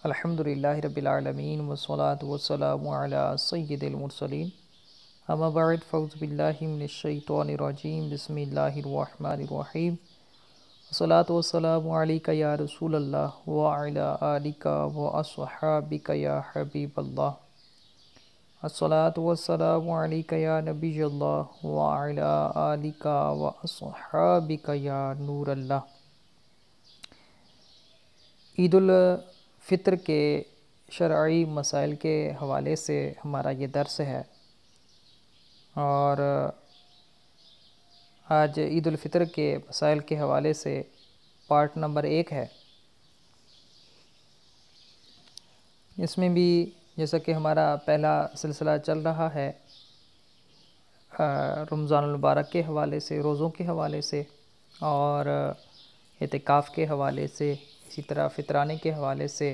الحمدللہ رب العالمین والصلاة والسلام علی سید المرسلین اما بعد فاعوذ باللہ من الشیطان الرجیم بسم اللہ الرحمن الرحیم والصلاة والسلام علیک یا رسول اللہ وعلی آلک واصحابک یا حبیب اللہ الصلاة والسلام علیک یا نبی اللہ وعلی آلک واصحابک یا نور اللہ۔ عید الفطر کے شرعی مسائل کے حوالے سے ہمارا یہ درس ہے، اور آج عید الفطر کے مسائل کے حوالے سے پارٹ نمبر 1 ہے۔ اس میں بھی جیسا کہ ہمارا پہلا سلسلہ چل رہا ہے رمضان المبارک کے حوالے سے، روزوں کے حوالے سے اور اعتکاف کے حوالے سے، اسی طرح فطرانے کے حوالے سے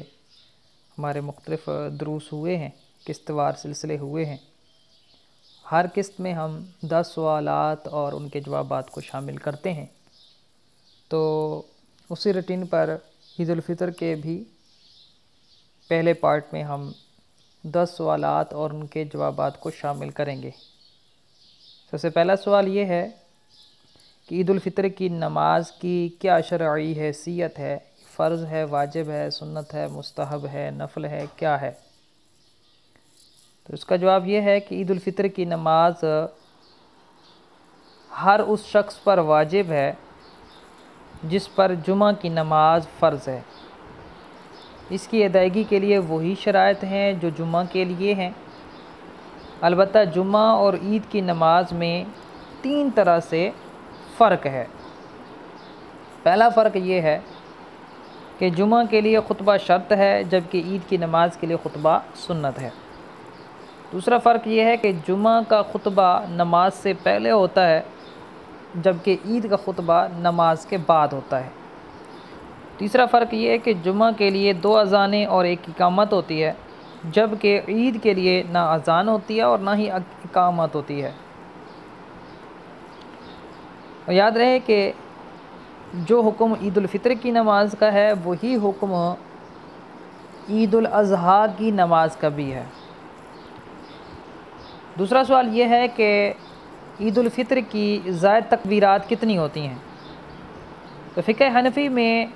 ہمارے مختلف دروس ہوئے ہیں، قسط وار سلسلے ہوئے ہیں۔ ہر قسط میں ہم 10 سوالات اور ان کے جوابات کو شامل کرتے ہیں، تو اسی روٹین پر عید الفطر کے بھی پہلے پارٹ میں ہم 10 سوالات اور ان کے جوابات کو شامل کریں گے۔ سب سے پہلا سوال یہ ہے کہ عید الفطر کی نماز کی کیا شرعی حیثیت ہے؟ فرض ہے، واجب ہے، سنت ہے، مستحب ہے، نفل ہے، کیا ہے؟ تو اس کا جواب یہ ہے کہ عید الفطر کی نماز ہر اس شخص پر واجب ہے جس پر جمعہ کی نماز فرض ہے۔ اس کی ادائیگی کے لیے وہی شرائط ہیں جو جمعہ کے لیے ہیں، البتہ جمعہ اور عید کی نماز میں 3 طرح سے فرق ہے۔ پہلا فرق یہ ہے کہ جمعہ کے لیے خطبہ شرط ہے جبکہ عید کی نماز کے لیے خطبہ سنت ہے۔ دوسرا فرق یہ ہے کہ جمعہ کا خطبہ نماز سے پہلے ہوتا ہے جبکہ عید کا خطبہ نماز کے بعد ہوتا ہے۔ تیسرا فرق یہ ہے کہ جمعہ کے لیے 2 اذانیں اور 1 اقامت ہوتی ہے جبکہ عید کے لیے نہ اذان ہوتی ہے اور نہ ہی اقامت ہوتی ہے۔ اور یاد رہے کہ جو حکم عید الفطر کی نماز کا ہے وہی حکم عید الاضحیٰ کی نماز کا بھی ہے۔ دوسرا سوال یہ ہے کہ عید الفطر کی زائد تکبیرات کتنی ہوتی ہیں؟ تو فقہ حنفی میں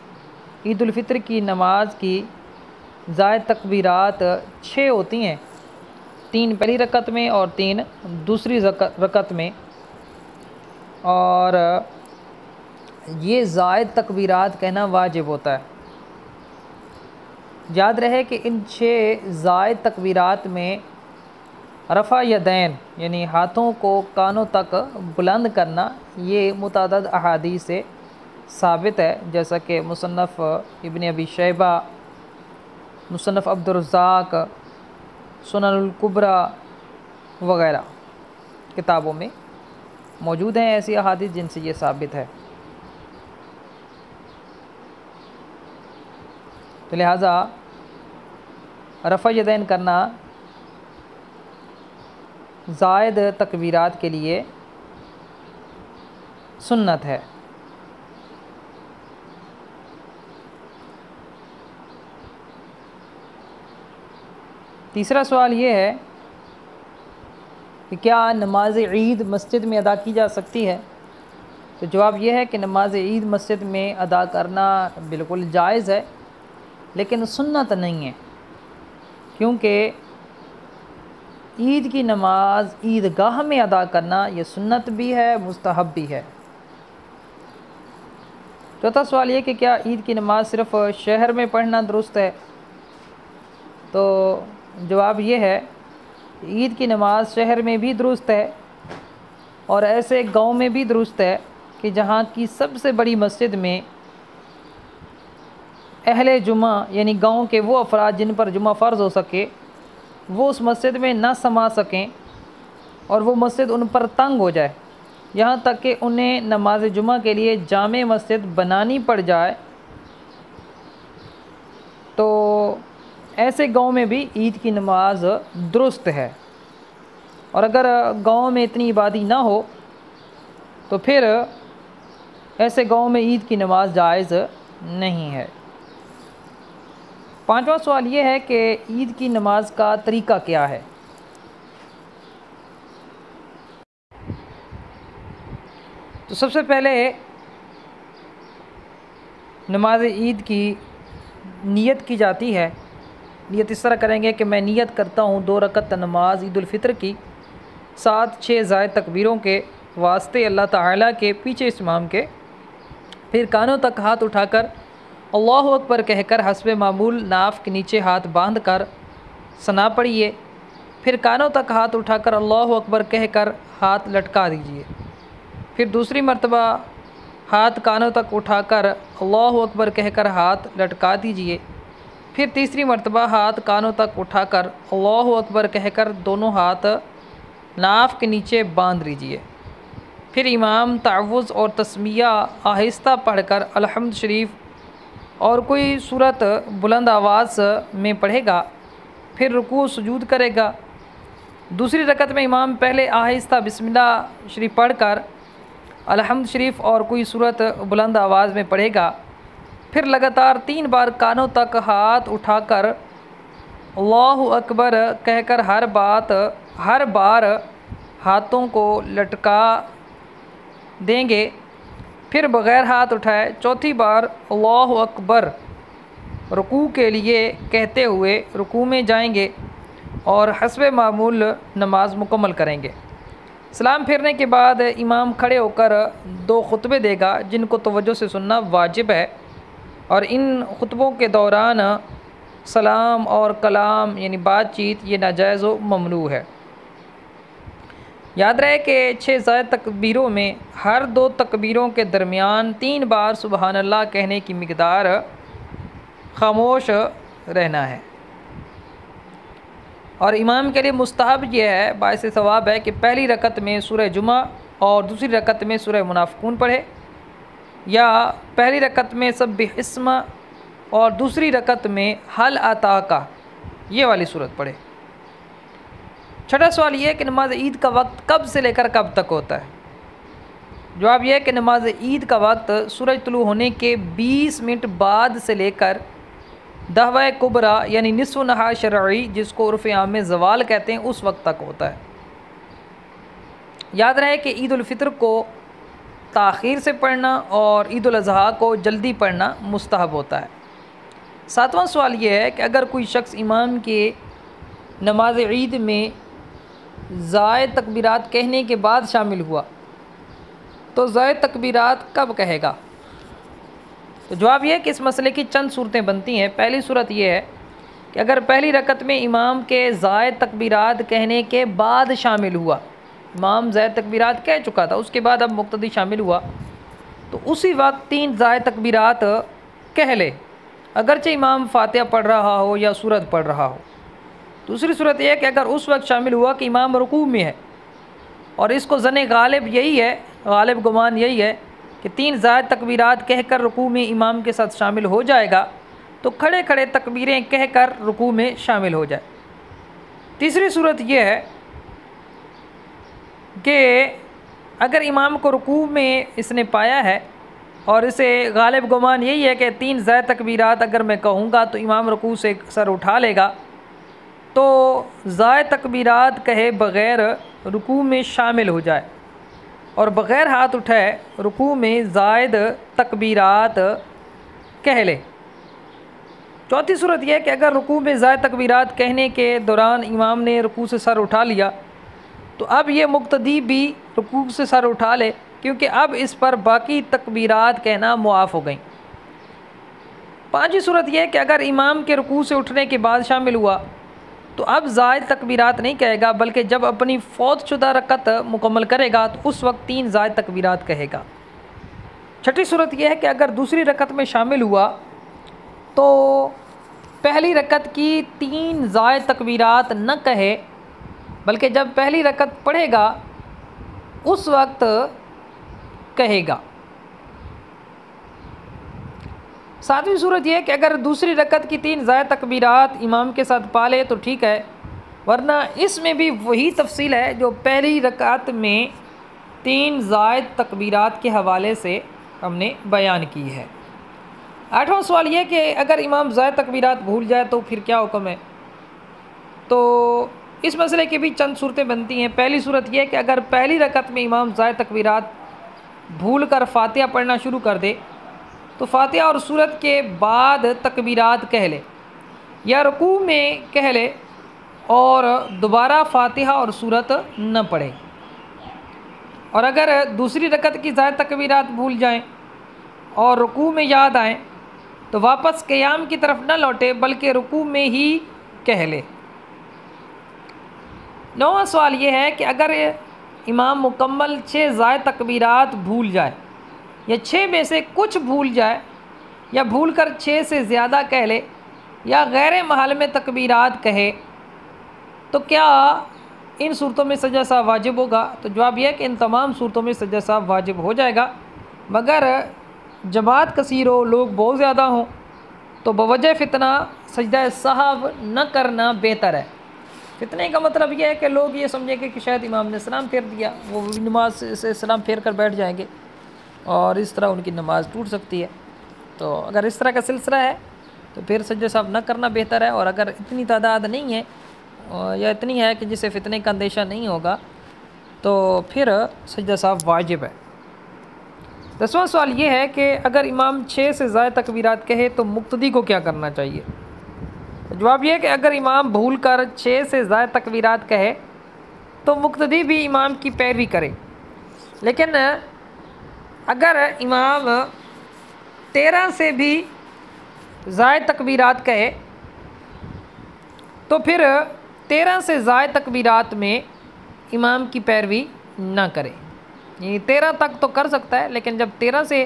عید الفطر کی نماز کی زائد تکبیرات 6 ہوتی ہیں، 3 پہلی رکعت میں اور 3 دوسری رکعت میں، اور یہ زائد تکبیرات کہنا واجب ہوتا ہے۔ یاد رہے کہ ان 6 زائد تکبیرات میں رفع یدین یعنی ہاتھوں کو کانوں تک بلند کرنا یہ متعدد احادیث سے ثابت ہے، جیسا کہ مصنف ابن ابی شیبہ، مصنف عبد الرزاق، سنن الکبریٰ وغیرہ کتابوں میں موجود ہیں ایسی احادیث جن سے یہ ثابت ہے۔ تو لہٰذا رفع یدین کرنا زائد تکبیرات کے لیے سنت ہے۔ تیسرا سوال یہ ہے کہ کیا نماز عید مسجد میں ادا کی جا سکتی ہے؟ تو جواب یہ ہے کہ نماز عید مسجد میں ادا کرنا بالکل جائز ہے، لیکن سنت نہیں ہے، کیونکہ عید کی نماز عیدگاہ میں ادا کرنا یہ سنت بھی ہے، مستحب بھی ہے۔ چوتھا سوال یہ کہ کیا عید کی نماز صرف شہر میں پڑھنا درست ہے؟ تو جواب یہ ہے کہ عید کی نماز شہر میں بھی درست ہے اور ایسے گاؤں میں بھی درست ہے کہ جہاں کی سب سے بڑی مسجد میں اہل جمعہ یعنی گاؤں کے وہ افراد جن پر جمعہ فرض ہو سکے وہ اس مسجد میں نہ سما سکیں اور وہ مسجد ان پر تنگ ہو جائے، یہاں تک کہ انہیں نماز جمعہ کے لیے جامع مسجد بنانی پڑ جائے، تو ایسے گاؤں میں بھی عید کی نماز درست ہے۔ اور اگر گاؤں میں اتنی آبادی نہ ہو تو پھر ایسے گاؤں میں عید کی نماز جائز نہیں ہے۔ 5واں سوال یہ ہے کہ عید کی نماز کا طریقہ کیا ہے؟ تو سب سے پہلے نماز عید کی نیت کی جاتی ہے۔ نیت اس طرح کریں گے کہ میں نیت کرتا ہوں 2 رکعت نماز عید الفطر کی 7-6 زائد تکبیروں کے واسطے اللہ تعالیٰ کے، پیچھے امام کے۔ پھر کانوں تک ہاتھ اٹھا کر اللہ اکبر کہہ کر حسب معمول ناف کے نیچے ہاتھ باندھ کر ثنا پڑھیے۔ پھر کانوں تک ہاتھ اٹھا کر اللہ اکبر کہہ کر ہاتھ لٹکا دیجیے۔ پھر دوسری مرتبہ ہاتھ کانوں تک اٹھا کر اللہ اکبر کہہ کر ہاتھ لٹکا دیجیے۔ پھر تیسری مرتبہ ہاتھ کانوں تک اٹھا کر اللہ اکبر کہہ کر دونوں ہاتھ ناف کے نیچے باندھ لیجیے۔ پھر امام تعوذ اور تسمیہ آہستہ پڑھ کر الحمد شریف اور کوئی صورت بلند آواز میں پڑھے گا۔ پھر رکوع سجود کرے گا۔ دوسری رکعت میں امام پہلے آہستہ بسم اللہ شریف پڑھ کر الحمد شریف اور کوئی صورت بلند آواز میں پڑھے گا۔ پھر لگاتار 3 بار کانوں تک ہاتھ اٹھا کر اللہ اکبر کہہ کر ہر بار ہاتھوں کو لٹکا دیں گے۔ پھر بغیر ہاتھ اٹھائے چوتھی بار اللہ اکبر رکوع کے لیے کہتے ہوئے رکوع میں جائیں گے اور حسب معمول نماز مکمل کریں گے۔ سلام پھیرنے کے بعد امام کھڑے ہو کر 2 خطبے دے گا جن کو توجہ سے سننا واجب ہے، اور ان خطبوں کے دوران سلام اور کلام یعنی بات چیت یہ ناجائز و ممنوع ہے۔ یاد رہے کہ 6 زائد تکبیروں میں ہر 2 تکبیروں کے درمیان 3 بار سبحان اللہ کہنے کی مقدار خاموش رہنا ہے، اور امام کے لیے مستحب یہ ہے، باعث ثواب ہے کہ پہلی رکعت میں سورہ جمعہ اور دوسری رکعت میں سورہ منافقون پڑھے، یا پہلی رکعت میں سبح اسم اور دوسری رکعت میں حل اتاک یہ والی صورت پڑھے۔ چھٹا سوال یہ ہے کہ نماز عید کا وقت کب سے لے کر کب تک ہوتا ہے؟ جواب یہ ہے کہ نماز عید کا وقت سورج طلوع ہونے کے 20 منٹ بعد سے لے کر دہوہ کبریٰ یعنی نصف نہار شرعی جس کو عرف عام میں زوال کہتے ہیں اس وقت تک ہوتا ہے۔ یاد رہے کہ عید الفطر کو تاخیر سے پڑھنا اور عید الاضحیٰ کو جلدی پڑھنا مستحب ہوتا ہے۔ 7واں سوال یہ ہے کہ اگر کوئی شخص امام کے نماز عید میں زائد تکبیرات کہنے کے بعد شامل ہوا تو زائد تکبیرات کب کہے گا؟ تو جواب یہ ہے کہ اس مسئلے کی چند صورتیں بنتی ہیں۔ پہلی صورت یہ ہے کہ اگر پہلی رکعت میں امام کے زائد تکبیرات کہنے کے بعد شامل ہوا، امام زائد تکبیرات کہہ چکا تھا، اس کے بعد اب مقتدی شامل ہوا تو اسی وقت 3 زائد تکبیرات کہہ لے، اگرچہ امام فاتحہ پڑھ رہا ہو یا سورت پڑھ رہا ہو۔ دوسری صورت یہ ہے کہ اگر اس وقت شامل ہوا کہ امام رکوع میں ہے، اور اس کو ظن غالب یہی ہے، غالب گمان یہی ہے کہ 3 زائد تکبیرات کہہ کر رکوع میں امام کے ساتھ شامل ہو جائے گا، تو کھڑے کھڑے تکبیریں کہہ کر رکوع میں شامل ہو جائے۔ تیسری صورت یہ ہے کہ اگر امام کو رکوع میں اس نے پایا ہے اور اسے غالب گمان یہی ہے کہ 3 زائد تکبیرات اگر میں کہوں گا تو امام رکوع سے سر اٹھا لے گا، تو زائد تکبیرات کہے بغیر رکوع میں شامل ہو جائے اور بغیر ہاتھ اٹھائے رکوع میں زائد تکبیرات کہہ لے۔ چوتھی صورت یہ ہے کہ اگر رکوع میں زائد تکبیرات کہنے کے دوران امام نے رکوع سے سر اٹھا لیا تو اب یہ مقتدی بھی رکوع سے سر اٹھا لے، کیونکہ اب اس پر باقی تکبیرات کہنا معاف ہو گئیں۔ پانچویں صورت یہ ہے کہ اگر امام کے رکوع سے اٹھنے کے بعد شامل ہوا تو اب زائد تکبیرات نہیں کہے گا، بلکہ جب اپنی فوت شدہ رکعت مکمل کرے گا تو اس وقت 3 زائد تکبیرات کہے گا۔ چھٹی صورت یہ ہے کہ اگر دوسری رکعت میں شامل ہوا تو پہلی رکعت کی 3 زائد تکبیرات نہ کہے، بلکہ جب پہلی رکعت پڑھے گا اس وقت کہے گا۔ ساتویں صورت یہ ہے کہ اگر دوسری رکعت کی 3 زائد تکبیرات امام کے ساتھ پا لے تو ٹھیک ہے، ورنہ اس میں بھی وہی تفصیل ہے جو پہلی رکعت میں 3 زائد تکبیرات کے حوالے سے ہم نے بیان کی ہے۔ 8واں سوال یہ کہ اگر امام زائد تکبیرات بھول جائے تو پھر کیا حکم ہے؟ تو اس مسئلے کی بھی چند صورتیں بنتی ہیں۔ پہلی صورت یہ کہ اگر پہلی رکعت میں امام زائد تکبیرات بھول کر فاتحہ پڑھنا شروع کر دے تو فاتحہ اور سورت کے بعد تکبیرات کہہ لے، یا رکوع میں کہہ لے اور دوبارہ فاتحہ اور سورت نہ پڑھے۔ اور اگر دوسری رکعت کی زائد تکبیرات بھول جائیں اور رکوع میں یاد آئیں تو واپس قیام کی طرف نہ لوٹے بلکہ رکوع میں ہی کہہ لے۔ 9واں سوال یہ ہے کہ اگر امام مکمل 6 زائد تکبیرات بھول جائے یا 6 میں سے کچھ بھول جائے یا بھول کر 6 سے زیادہ کہہ لے یا غیر محل میں تکبیرات کہے تو کیا ان صورتوں میں سجدہ سہو واجب ہوگا؟ تو جواب یہ ہے کہ ان تمام صورتوں میں سجدہ سہو واجب ہو جائے گا، مگر جماعت کثیر ہو، لوگ بہت زیادہ ہوں تو بوجہ فتنہ سجدہ سہو نہ کرنا بہتر ہے۔ فتنے کا مطلب یہ ہے کہ لوگ یہ سمجھیں کہ شاید امام نے سلام پھیر دیا، وہ نماز سے سلام پھیر کر بیٹھ جائیں گے اور اس طرح ان کی نماز ٹوٹ سکتی ہے۔ تو اگر اس طرح کا سلسلہ ہے تو پھر سجدہ سہو نہ کرنا بہتر ہے، اور اگر اتنی تعداد نہیں ہے یا اتنی ہے کہ جسے فتنے کا اندیشہ نہیں ہوگا تو پھر سجدہ سہو واجب ہے۔ 10واں سوال یہ ہے کہ اگر امام 6 سے زائد تکبیرات کہے تو مقتدی کو کیا کرنا چاہیے؟ جواب یہ ہے کہ اگر امام بھول کر 6 سے زائد تکبیرات کہے تو مقتدی بھی امام کی پیروی کرے، لیکن اگر امام 13 سے بھی زائد تکبیرات کہے تو پھر 13 سے زائد تکبیرات میں امام کی پیروی نہ کرے، یعنی 13 تک تو کر سکتا ہے، لیکن جب 13 سے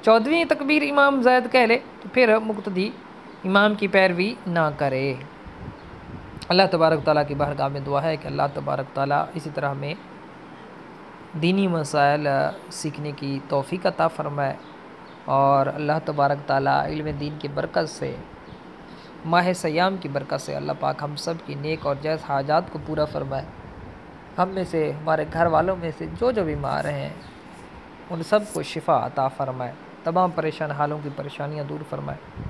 14ویں تکبیر امام زائد کہہ لے تو پھر مقتدی امام کی پیروی نہ کرے۔ اللہ تبارک تعالیٰ کی بارگاہ میں دعا ہے کہ اللہ تبارک تعالیٰ اسی طرح ہمیں دینی مسائل سیکھنے کی توفیق عطا فرمائے، اور اللہ تبارک تعالیٰ علم دین کی برکت سے، ماہ سیام کی برکت سے اللہ پاک ہم سب کی نیک اور جائز حاجات کو پورا فرمائے۔ ہم میں سے، ہمارے گھر والوں میں سے جو بیمار ہیں ان سب کو شفا عطا فرمائے، تمام پریشان حالوں کی پریشانیاں دور فرمائے،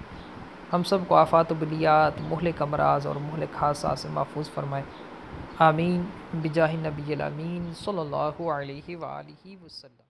ہم سب کو آفات و بلیات، مہلک امراض اور مہلک حادثات سے محفوظ فرمائے، آمین بجاہ نبی الامین صلی اللہ علیہ وآلہ وسلم۔